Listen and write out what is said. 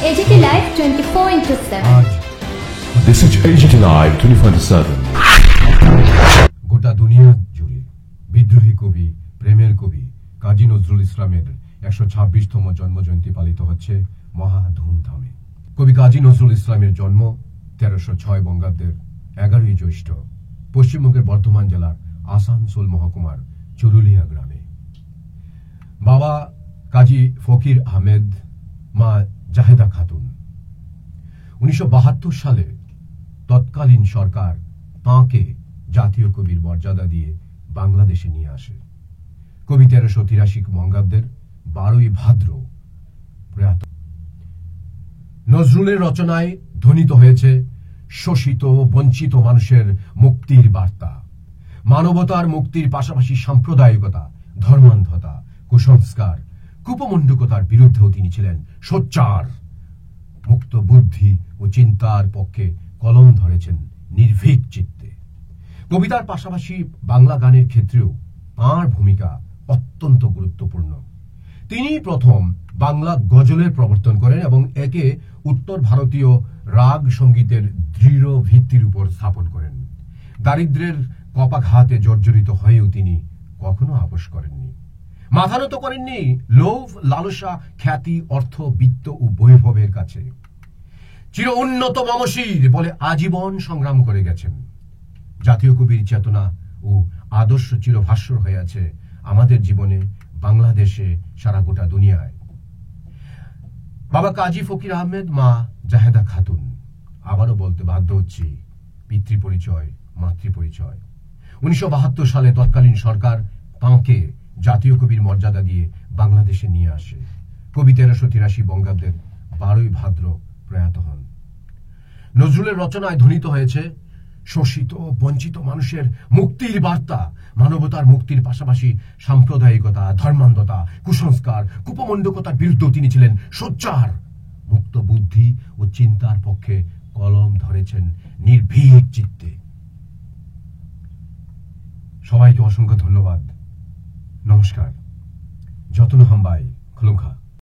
AGT Live 24/7. This is AGT Live 24/7. গোটা দুনিয়া জুড়ে বিদ্রোহী কবি, প্রেমের কবি কাজী নজরুল ইসলামের 126তম জন্মজয়ন্তী পালিত হচ্ছে মহা ধুমধামে। কবি কাজী নজরুল ইসলামের জন্ম 1306 বঙ্গাব্দের 11ই জ্যৈষ্ঠ পশ্চিমবঙ্গের বর্ধমান জেলার আসানসোল মহকুমার চুরুলিয়া গ্রামে। বাবা কাজী ফকির আহমেদ, মা জাহেদা খাতুন। 1972 সালে তৎকালীন সরকার তাঁকে জাতীয় কবির মর্যাদা দিয়ে বাংলাদেশে নিয়ে আসে। কবি 1383 বঙ্গাব্দের 12ই ভাদ্র প্রয়াত। নজরুলের রচনায় ধ্বনিত হয়েছে শোষিত বঞ্চিত মানুষের মুক্তির বার্তা। মানবতার মুক্তির পাশাপাশি সাম্প্রদায়িকতা, ধর্মান্ধতা, কুসংস্কার, কুপমণ্ডুকতার বিরুদ্ধেও তিনি ছিলেন সোচ্চার। মুক্ত বুদ্ধি ও চিন্তার পক্ষে কলম ধরেছেন নির্ভীক চিত্তে। কবিতার পাশাপাশি বাংলা গানের ক্ষেত্রেও তাঁর ভূমিকা অত্যন্ত গুরুত্বপূর্ণ। তিনি প্রথম বাংলা গজলের প্রবর্তন করেন এবং একে উত্তর ভারতীয় রাগ সঙ্গীতের দৃঢ় ভিত্তির উপর স্থাপন করেন। দারিদ্র্যের কপাঘাতে জর্জরিত হয়েও তিনি কখনো আপোস করেননি, মাথা নত করেননি লোভ, লালসা, খ্যাতি, অর্থ, বিত্ত ও বৈভবের কাছে। চির উন্নত মমশির বলে আজীবন সংগ্রাম করে গেছেন। জাতীয় কবির চেতনা ও আদর্শ চিরভাস্বর হয়ে আছে আমাদের জীবনে, বাংলাদেশে, সারা গোটা দুনিয়ায়। বাবা কাজী ফকির আহমেদ, মা জাহেদা খাতুন। আবারও বলতে বাধ্য হচ্ছি, পিতৃপরিচয়, মাতৃপরিচয়। 1972 সালে তৎকালীন সরকার তাঁকে জাতীয় কবির মর্যাদা দিয়ে বাংলাদেশে নিয়ে আসে। কবি 1383 বঙ্গাব্দের 12ই ভাদ্র প্রয়াত হন। নজরুলের রচনায় ধ্বনিত হয়েছে শোষিত বঞ্চিত মানুষের মুক্তির বার্তা। মানবতার মুক্তির পাশাপাশি সাম্প্রদায়িকতা, ধর্মান্ধতা, কুসংস্কার, কুপমণ্ডকতার বিরুদ্ধেও তিনি ছিলেন সোচ্চার। মুক্ত বুদ্ধি ও চিন্তার পক্ষে কলম ধরেছেন নির্ভীক চিত্তে। সবাইকে অসংখ্য ধন্যবাদ। নমস্কার। যতন হাম্বাই খুলুমখা।